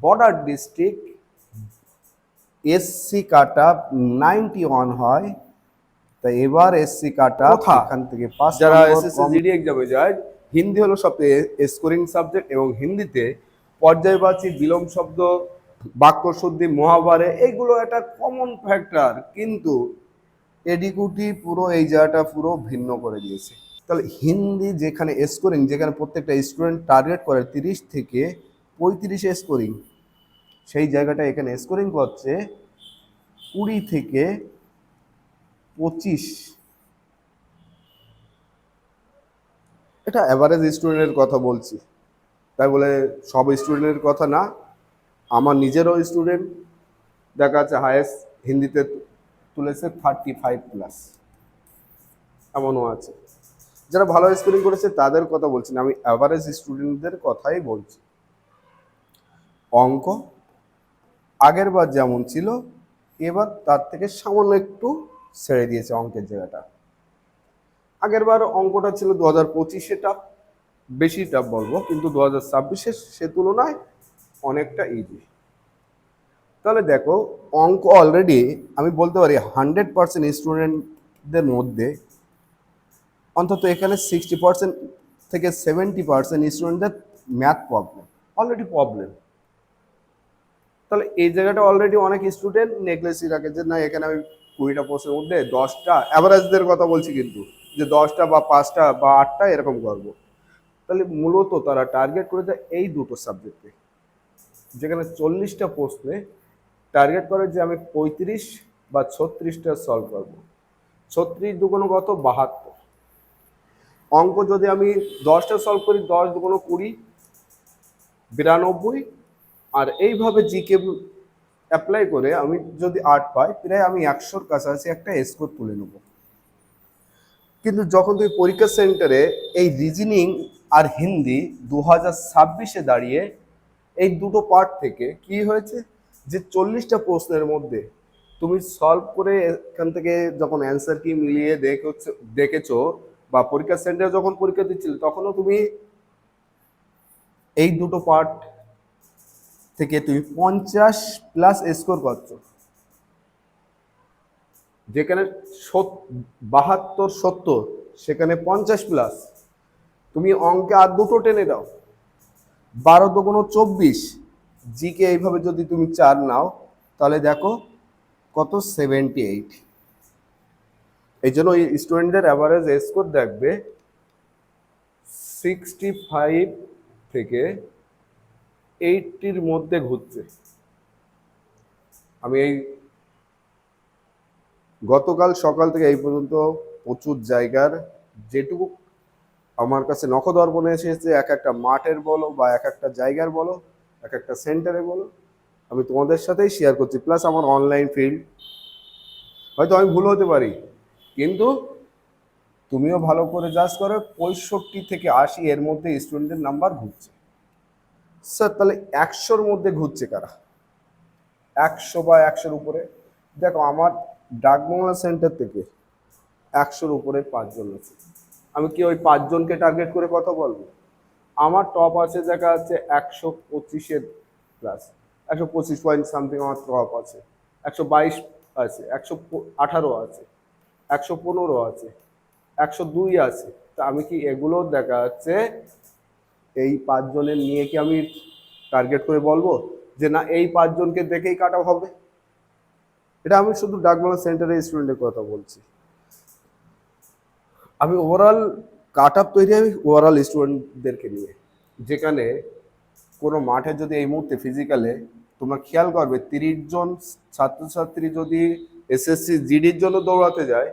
Border district SC কাট up 91 হয়, তাই এবার এসসি কাট আপ এখান থেকে 5 যারা নম্বর এসএসসি কম। জিডি এক্সামে যায়, হিন্দি হলো সবথেকে স্কোরিং সাবজেক্ট এবং হিন্দিতে পর্যায়বাচী, বিলোম শব্দ, বাক্য শুদ্ধি, মহাবারে এইগুলো একটা কমন ফ্যাক্টর, কিন্তু এডিকুটি পুরো এই জায়গাটা পুরো ভিন্ন করে দিয়েছে। তাহলে হিন্দি যেখানে স্কোরিং, যেখানে প্রত্যেকটা স্টুডেন্ট টার্গেট করে 30 থেকে 35 স্কোরিং, সেই জায়গাটা এখানে স্কোরিং করছে 20 থেকে 25। এটা অ্যাভারেজ স্টুডেন্টের কথা বলছি, তাই বলে সব স্টুডেন্টের কথা না। আমার নিজেরও স্টুডেন্ট দেখা যাচ্ছে হায়েস্ট হিন্দিতে তুলেছে 35+, এমনও আছে। যারা ভালো স্কোরিং করেছে তাদের কথা বলছি না, আমি অ্যাভারেজ স্টুডেন্টদের কথাই বলছি। অঙ্ক আগের বার যেমন ছিল, এবার তার থেকে সামান্য একটু ছেড়ে দিয়েছে অঙ্কের জায়গাটা। আগের বার অঙ্কটা ছিল 2025-এ টাফ, বেশি টাফ বলবো, কিন্তু 2026-এ সে তুলনায় অনেকটা ইজি। তাহলে দেখো, অঙ্ক অলরেডি আমি বলতে পারি 100% স্টুডেন্টদের মধ্যে অন্তত এখানে 60% থেকে 70% স্টুডেন্টদের ম্যাথ প্রবলেম, অলরেডি প্রবলেম। তাহলে এই জায়গাটা অলরেডি অনেক স্টুডেন্ট নেগলেসি রাখে যে না, এখানে আমি 20টা প্রশ্নের মধ্যে 10টা, অ্যাভারেজদের কথা বলছি কিন্তু, যে 10টা বা 5টা বা 8টা এরকম করবো। তাহলে মূলত তারা টার্গেট করে যায় এই দুটো সাবজেক্টে, যেখানে 40টা প্রশ্নে টার্গেট করে যে আমি 35 বা 36টা সলভ করবো। 36 দুগুণ কত? 72। অঙ্ক যদি আমি 10টা সলভ করি, 10 দুগুণ 20, 92। আর এইভাবে জিকে অ্যাপ্লাই করে আমি যদি 8 পাই, প্রায় আমি 100-র কাছাকাছি একটা স্কোর তুলে নেব। কিন্তু যখন তুমি পরীক্ষা সেন্টারে এই রিজনিং আর হিন্দি 2026-এ দাঁড়িয়ে এই দুটো পার্ট থেকে কি হয়েছে, যে 40টা প্রশ্নের মধ্যে তুমি সলভ করে এখান থেকে যখন অ্যান্সার কি মিলিয়ে দেখেছো, বা পরীক্ষা সেন্টারে যখন পরীক্ষা দিচ্ছিলে তখনও তুমি এই দুটো পার্ট থেকে তুমি 50+ স্কোর করছো, যেখানে 72, 70, সেখানে 50+। তুমি অঙ্কে আর দুটো টেনে দাও, 12 দুগুণ 24, জিকে এইভাবে যদি তুমি 4 নাও, তাহলে দেখো কত, 78। এই জন্য ওই স্টুডেন্টদের অ্যাভারেজ স্কোর দেখবে 65 থেকে 80-র মধ্যে ঘুরছে। আমি এই গতকাল সকাল থেকে এই পর্যন্ত প্রচুর জায়গার যেটুকু আমার কাছে নখদর্পণে এসেছে, এক একটা মাঠের বলো বা এক একটা জায়গার বলো, এক একটা সেন্টারে বলো, আমি তোমাদের সাথেই শেয়ার করছি, প্লাস আমার অনলাইন ফিল্ড। হয়তো আমি ভুল হতে পারি, কিন্তু তুমিও ভালো করে জাজ করো, 65 থেকে 80 এর মধ্যে স্টুডেন্টের নাম্বার ঘুরছে। স্যার তাহলে 100-র মধ্যে ঘুরছে কারা? 100 বা 100-র উপরে? দেখো, আমার ডাকবাংলা সেন্টার থেকে 100-র উপরে 5 জন আছে। আমি কি ওই 5 জনকে টার্গেট করে কথা বলবো? আমার টপ আছে দেখা যাচ্ছে 125-এর প্লাস, 125 পয়েন্ট সামথিং আমার টপ আছে, 122 আছে, 118 আছে, 115 আছে, 102 আছে। তা আমি কি এগুলো দেখা যাচ্ছে এই 5 জনের নিয়ে কি আমি টার্গেট করে বলবো যে না, এই 5 জনকে দেখেই কাটা হবে? এটা আমি শুধু ডাকবাংলা সেন্টারের স্টুডেন্টের কথা বলছি। আমি ওভারঅল কাট আপ তৈরি হয় ওভারঅল স্টুডেন্টদেরকে নিয়ে, যেখানে কোনো মাঠে যদি এই মুহূর্তে ফিজিক্যালে তোমরা খেয়াল করবে 30 জন ছাত্রছাত্রী যদি এসএসসি জিডির জন্য দৌড়াতে যায়,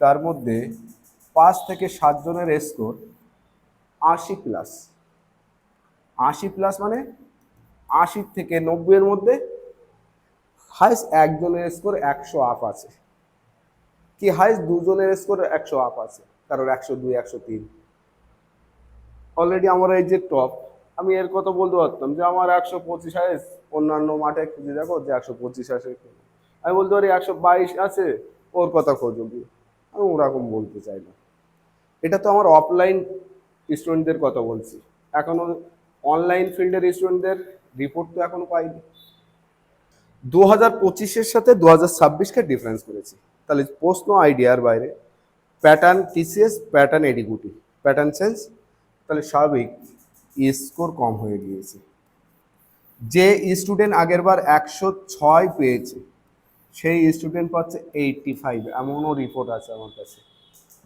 তার মধ্যে 5 থেকে 7 জনের স্কোর 80+। 80+ মানে 80 থেকে 90-এর মধ্যে হাইস্ট একজনের স্কোর 100 আপ আছে, কি হাইস্ট দুজনের স্কোর 100 আপ আছে, কারোর 102, 103। অলরেডি আমার এই যে টপ, আমি এর কথা বলতে পারতাম যে আমার 125 হাইস্ট, অন্যান্য মাঠে খুঁজে দেখো যে 125 আসে, আমি বলতে পারি 122 আছে, ওর কথা খোঁজো গিয়ে। আমি ওরকম বলতে চাই না। এটা তো আমার অফলাইন স্টুডেন্টদের কথা বলছি। এখনো অনলাইন ফিল্ডের স্টুডেন্টদের রিপোর্ট তো এখনো পাইনি। 2025-এর সাথে 2026-কে ডিফারেন্স করেছি। তাহলে প্রশ্ন আইডিয়ার বাইরে, প্যাটার্ন টিসিএস, প্যাটার্ন এডিকুটি, প্যাটার্ন চেঞ্জ, তাহলে স্বাভাবিক স্কোর কম হয়ে গিয়েছে। যে স্টুডেন্ট আগের বার 106 পেয়েছে সেই স্টুডেন্ট পাচ্ছে 85, এমনও রিপোর্ট আছে আমার কাছে,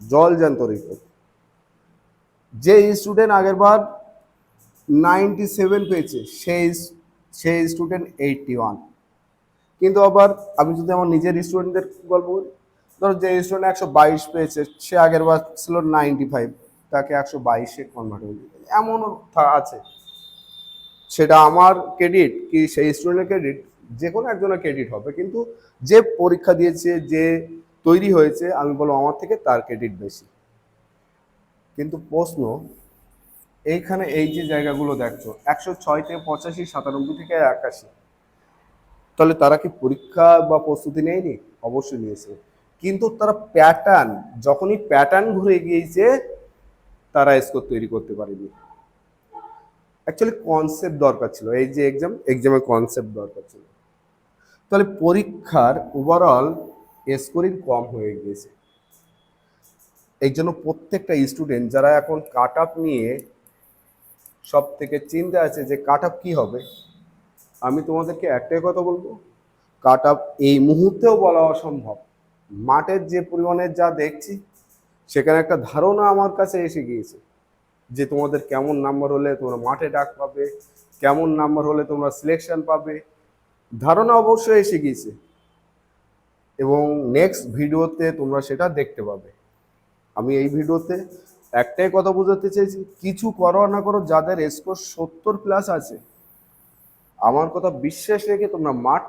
জলজান্ত রিপোর্ট। যে স্টুডেন্ট আগের বার 97 পেয়েছে সেই স্টুডেন্ট 81। কিন্তু আবার আমি যদি আমার নিজের স্টুডেন্টদের গল্প বলি, ধরো যে স্টুডেন্ট 122 পেয়েছে সে আগের বার ছিল 95, তাকে 122-এ কনভার্ট হয়ে যাবে, এমনও আছে। সেটা আমার ক্রেডিট কি সেই স্টুডেন্টের ক্রেডিট, যে কোনো একজনের ক্রেডিট হবে, কিন্তু যে পরীক্ষা দিয়েছে, যে তৈরি হয়েছে, আমি বলবো আমার থেকে তার ক্রেডিট বেশি। কিন্তু প্রশ্ন এইখানে, এই যে জায়গাগুলো দেখছো 106 থেকে 85, 97 থেকে 81, তাহলে তারা কি পরীক্ষা বা প্রস্তুতি নেয়নি? অবশ্যই নিয়েছে, কিন্তু তারা প্যাটার্ন, যখনই প্যাটার্ন ঘুরে গিয়েছে তারা স্কোর তৈরি করতে পারেনি। অ্যাকচুয়ালি কনসেপ্ট দরকার ছিল, এই যে এক্সামের কনসেপ্ট দরকার ছিল। তাহলে পরীক্ষার ওভারঅল স্কোরিং কম হয়ে গিয়েছে। এই জন্য প্রত্যেকটা স্টুডেন্ট যারা এখন কাট আপ নিয়ে সব থেকে চিন্তা আছে যে কাট আপ কী হবে, আমি তোমাদেরকে একটাই কথা বলবো, কাট আপ এই মুহূর্তেও বলা অসম্ভব। মাঠের যে পরিমাণের যা দেখছি, সেখানে একটা ধারণা আমার কাছে এসে গিয়েছে যে তোমাদের কেমন নাম্বার হলে তোমরা মাঠে ডাক পাবে, কেমন নাম্বার হলে তোমরা সিলেকশন পাবে, ধারণা অবশ্যই এসে গিয়েছে। এবং নেক্সট ভিডিওতে তোমরা সেটা দেখতে পাবে। আমি এই ভিডিওতে একটাই কথা বোঝাতে চাইছি, কিছু করো না করো, যাদের স্কোর 70+ আছে, আমার কথা বিশ্বাস রেখে তোমরা মাঠ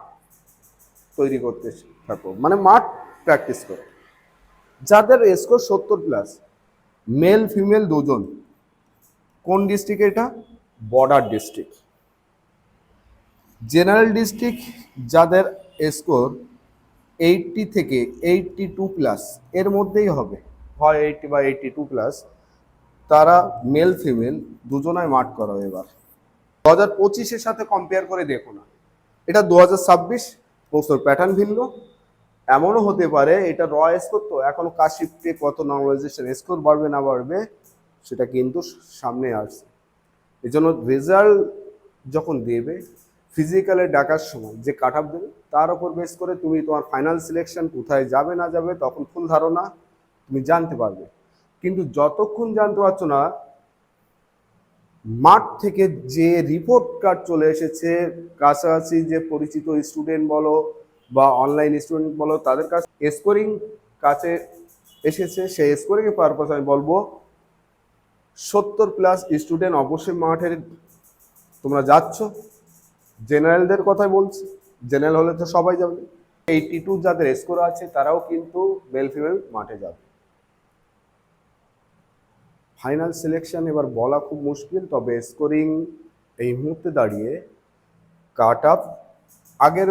তৈরি করতে থাকো, মানে মাঠ প্র্যাকটিস করো। যাদের স্কোর 70+, মেল ফিমেল দুজন, কোন ডিস্ট্রিক্ট এটা? Border district. জেনারেল ডিস্ট্রিক্ট যাদের স্কোর 80 থেকে 82+, এর মধ্যেই হবে, হয় 80 বা 82+, তারা মেল ফিমেল দুজনায় মাঠ করো। এবার 2025-এর সাথে কম্পেয়ার করে দেখো না, এটা 2026, প্রশ্ন প্যাটার্ন ভিন্ন। এমনও হতে পারে এটা র স্কোর, তো এখনো কাজ শিফটে কত নর্মালাইজেশন স্কোর বাড়বে না বাড়বে সেটা কিন্তু সামনে আসছে। এই জন্য রেজাল্ট যখন দেবে, ফিজিক্যালে ডাকার সময় যে কাট আপ দেবে তার উপর বেস করে তুমি তোমার ফাইনাল সিলেকশন কোথায় যাবে না যাবে তখন ফুল ধারণা তুমি জানতে পারবে। কিন্তু যতক্ষণ জানতে পারছো না, মাঠ থেকে যে রিপোর্ট কার্ড চলে এসেছে, কাছাকাছি যে পরিচিত স্টুডেন্ট বলো বা অনলাইন স্টুডেন্ট বলো, তাদের কাছে স্কোরিং কাছে এসেছে, সেই স্কোরিংয়ের পারপাস আমি বলবো 70+ স্টুডেন্ট অবশ্যই মাঠের তোমরা যাচ্ছ। জেনারেলদের কথাই বলছি, জেনারেল হলে তো সবাই যাবে। 82 যাদের স্কোর আছে তারাও কিন্তু মেল ফিমেল মাঠে যাবে। ফাইনাল সিলেকশন এবার বলা খুব মুশকিল, তবে স্কোরিং এই মুহূর্তে দাঁড়িয়ে কাট আপ আগের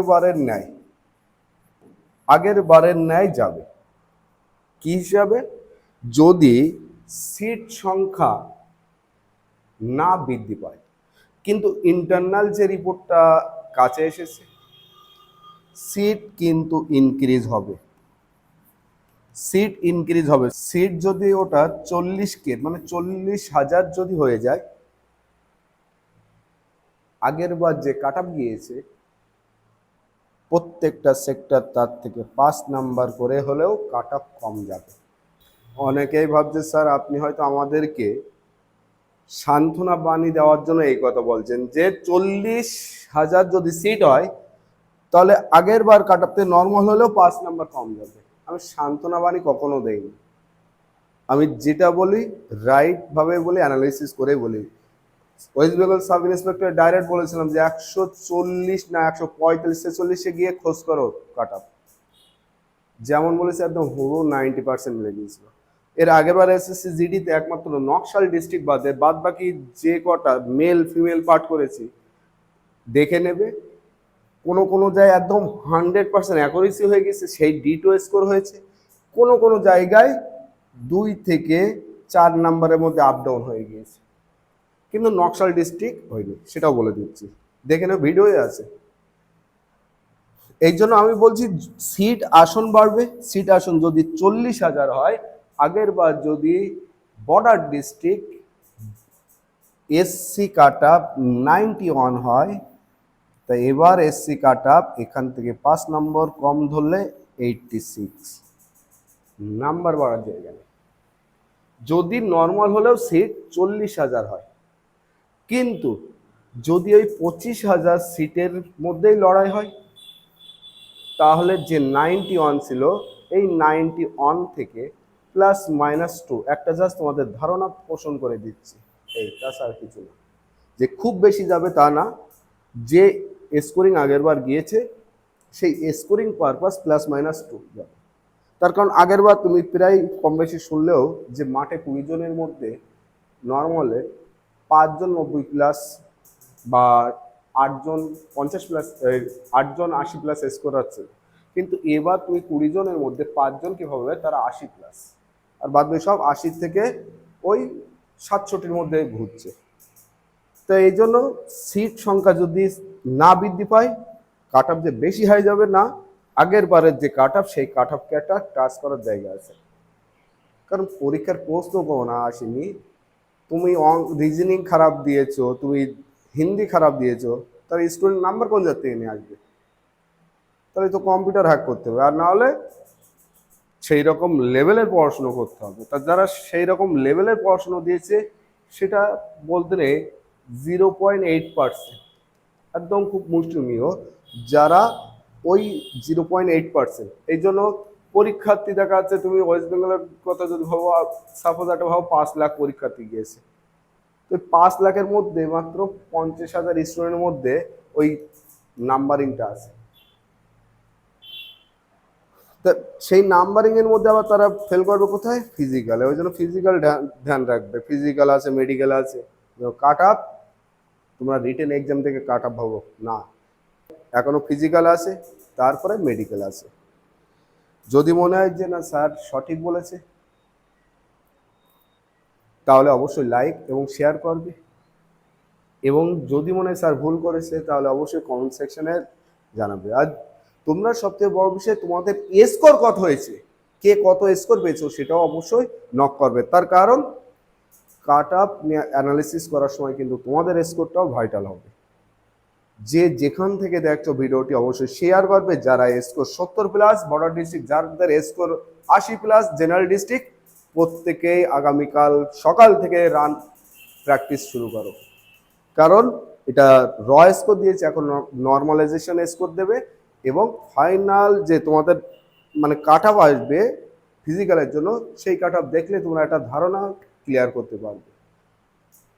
বারের ন্যায় যাবে। কি হিসাবে? যদি সিট সংখ্যা না বৃদ্ধি পায়। কিন্তু ইন্টারনাল যে রিপোর্টটা কাছে এসেছে, সিট কিন্তু ইনক্রিজ হবে। সিট যদি ওটা 40K মানে 40,000 যদি হয়ে যায়, আগের বার যে কাট আপ গিয়েছে প্রত্যেকটা সেক্টর তার থেকে 5 নাম্বার করে হলেও কাট আপ কম যাবে। অনেকেই ভাবছে স্যার আপনি হয়তো আমাদেরকে সান্ত্বনা বাণী দেওয়ার জন্য এই কথা বলছেন যে 40,000 যদি সিট হয় তাহলে আগের বার কাট আপতে নর্মাল হলেও 5 নাম্বার কম যাবে। আমি সান্ত্বনা বাণী কখনো দেইনি, আমি যেটা বলি রাইট ভাবে বলি, অ্যানালাইসিস করে বলি। West Bengal sub inspector direct বলেছিলাম যে 140 না 145 46-এ গিয়ে খোঁজ করো কাট আপ, যেমন বলেছে একদম হুবহু 90% মিলে গিয়েছিল। এর আগেরবার এসএসসি জিডিতে একমাত্র নকশাল ডিস্ট্রিক্ট বাদ বাকি যে কটা মেল ফিমেল পার্ট করেছি দেখে নেবে, কোনো জায়গায় একদম 100% অ্যাকুরেসি হয়ে গেছে, সেই D2 স্কোর হয়েছে। কোনো জায়গায় 2 থেকে 4 নাম্বারের মধ্যে আপ ডাউন হয়ে গিয়েছে, কিন্তু নকশাল ডিস্ট্রিক্ট হয়নি, সেটাও বলে দিচ্ছি। দেখে নাও, ভিডিওই আছে। এই জন্য আমি বলছি সিট আসন বাড়বে। সিট আসন যদি 40,000 হয়, আগের বার যদি বর্ডার ডিস্ট্রিক্ট এসসি কাট আপ 91 হয়, তা এবার এসসি কাট আপ এখান থেকে 5 নম্বর কম ধরলে 86, নাম্বার বাড়ার জায়গা নেই। যদি নর্মাল হলেও সিট 40,000 হয়, কিন্তু যদি ওই 25,000 সিটের মধ্যেই লড়াই হয়, তাহলে যে 91 ছিল, এই 91 থেকে +-2 একটা জাস্ট তোমাদের ধারণা পোষণ করে দিচ্ছি, এই তাছাড়া কিছু না। যে খুব বেশি যাবে তা না, যে স্কোরিং আগের বার গিয়েছে সেই স্কোরিং পারপাস +-2 যাবে। তার কারণ আগের বার তুমি প্রায় কম বেশি শুনলেও যে মাঠে 20 জনের মধ্যে নর্মালে 5 জন 90+ বা 8 জন 50+, 8 জন 80+ স্কোর আছে। কিন্তু এবার তুমি 20 জনের মধ্যে 5 জন কি হবে, তারা 80+, আর বাদ বাকি সব 80 থেকে ওই 67-র মধ্যে ঘুরছে। তো এই জন্য সিট সংখ্যা যদি না বৃদ্ধি পায়, কাট অফ যে বেশি হয়ে যাবে না, আগের বারের যে কাট অফ সেই কাট অফকে একটা টাচ করার জায়গা আছে। কারণ পরীক্ষার প্রশ্ন কোনো আসেনি, তুমি রিজনিং খারাপ দিয়েছো, তুমি হিন্দি খারাপ দিয়েছো, তাহলে স্টুডেন্ট নাম্বার কোন জায়গা থেকে নিয়ে আসবে? তাহলে তো কম্পিউটার হ্যাক করতে হবে, আর না হলে সেই রকম লেভেলের পড়াশুনো করতে হবে। তা যারা সেই রকম লেভেলের পড়াশুনো দিয়েছে সেটা বলতে নেই 0.8%, একদম খুব মুষ্টিমেয় যারা ওই 0.8%। এই জন্য পরীক্ষার্থী দেখা যাচ্ছে, তুমি ওয়েস্ট বেঙ্গলের কথা যদি ভাবো, সাপোজ একটা ভাবো 5 লাখ পরীক্ষার্থী গিয়েছে, তো 5 লাখের মধ্যে মাত্র 50,000 স্টুডেন্টের মধ্যে ওই নাম্বারিংটা আছে। তা সেই নাম্বারিং এর মধ্যে আবার তারা ফেল করবে কোথায়? ফিজিক্যালে। ওই জন্য ফিজিক্যাল ধ্যান রাখবে, ফিজিক্যাল আছে, মেডিকেল আছে। কাট আপ তোমরা রিটেন এক্সাম থেকে কাট আপ ভাবো না, এখনো ফিজিক্যাল আছে, তারপরে মেডিকেল আছে। যদি মনে হয় যে না স্যার সঠিক বলেছে, তাহলে অবশ্যই লাইক এবং শেয়ার করবে, এবং যদি মনে হয় স্যার ভুল করেছে, তাহলে অবশ্যই কমেন্ট সেকশনে জানাবে। আর তোমরা সবথেকে বড় বিষয়, তোমাদের স্কোর কত হয়েছে, কে কত স্কোর পেয়েছো, সেটাও অবশ্যই নক করবে। তার কারণ কাট আপ অ্যানালিসিস করার সময় কিন্তু তোমাদের স্কোরটাও ভাইটাল হবে। যে যেখান থেকে দেখছো ভিডিওটি অবশ্যই শেয়ার করবে। যারা স্কোর 70+, বর্ডার ডিস্ট্রিক্ট যাদের স্কোর 80+, জেনারেল ডিস্ট্রিক্ট, প্রত্যেকেই আগামীকাল সকাল থেকে রান প্র্যাকটিস শুরু করো। কারণ এটা র স্কোর দিয়েছে, এখন নর্মালাইজেশন স্কোর দেবে, এবং ফাইনাল যে তোমাদের মানে কাট অফ আসবে ফিজিক্যালের জন্য, সেই কাট অফ দেখলে তোমরা একটা ধারণা ক্লিয়ার করতে পারবে।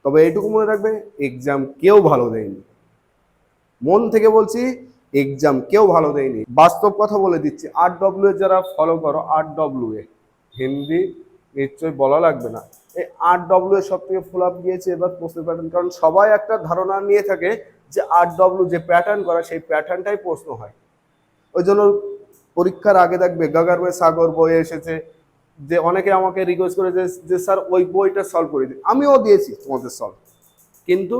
তবে এইটুকু মনে রাখবে, এক্সাম কেউ ভালো দেয়নি, মন থেকে বলছি, এক্সাম কেউ ভালো দেয়নি। বাস্তব কথা বলে দিচ্ছি, RW যারা ফলো করো, RW হিন্দি নিশ্চয়ই বলা লাগবে না, এই RW সব থেকে ফুল আপ গিয়েছে এবার প্রশ্ন প্যাটার্ন। কারণ সবাই একটা ধারণা নিয়ে থাকে যে RW যে প্যাটার্ন করা, সেই প্যাটার্নটাই প্রশ্ন হয়। ওই জন্য পরীক্ষার আগে দেখবে গাগার বই সাগর বই এসেছে, যে অনেকে আমাকে রিকোয়েস্ট করে যে স্যার ওই বইটা সলভ করে দিন, আমিও দিয়েছি তোমাদের সলভ। কিন্তু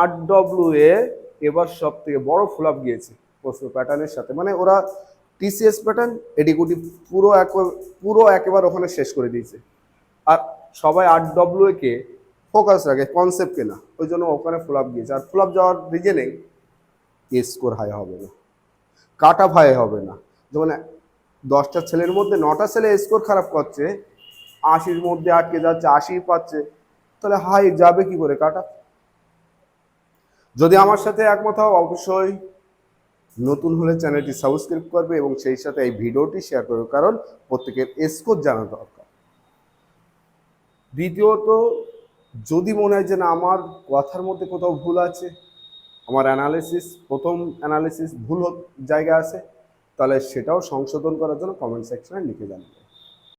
RW এবার সব থেকে বড় ফুল আপ গিয়েছে প্রশ্ন প্যাটার্নের সাথে। মানে ওরা TCS প্যাটার্ন, এডিকুটি পুরো একেবারে ওখানে শেষ করে দিয়েছে। আর সবাই RW কে ফোকাস রাখে, কনসেপ্টকে না, ওই জন্য ওখানে ফুল আপ গিয়েছে। আর ফুল আপ যাওয়ার রিজনেই স্কোর হাই হবে না, কাট আপ হাই হবে না। যেমন 10টা ছেলের মধ্যে 9টা ছেলে স্কোর খারাপ করছে, 80-র মধ্যে আটকে যাচ্ছে, 80 পাচ্ছে, তাহলে হাই যাবে কি করে কাট আপ? যদি আমার সাথে একমত হও, অবশ্যই নতুন হলে চ্যানেলটি সাবস্ক্রাইব করবে এবং সেই সাথে এই ভিডিওটি শেয়ার করবে, কারণ প্রত্যেকের স্কোর জানা দরকার। দ্বিতীয়ত, যদি মনে হয় যে না আমার কথার মধ্যে কোথাও ভুল আছে, আমার প্রথম অ্যানালিসিস ভুল জায়গা আছে, তাহলে সেটাও সংশোধন করার জন্য কমেন্ট সেকশনে লিখে জানাবে।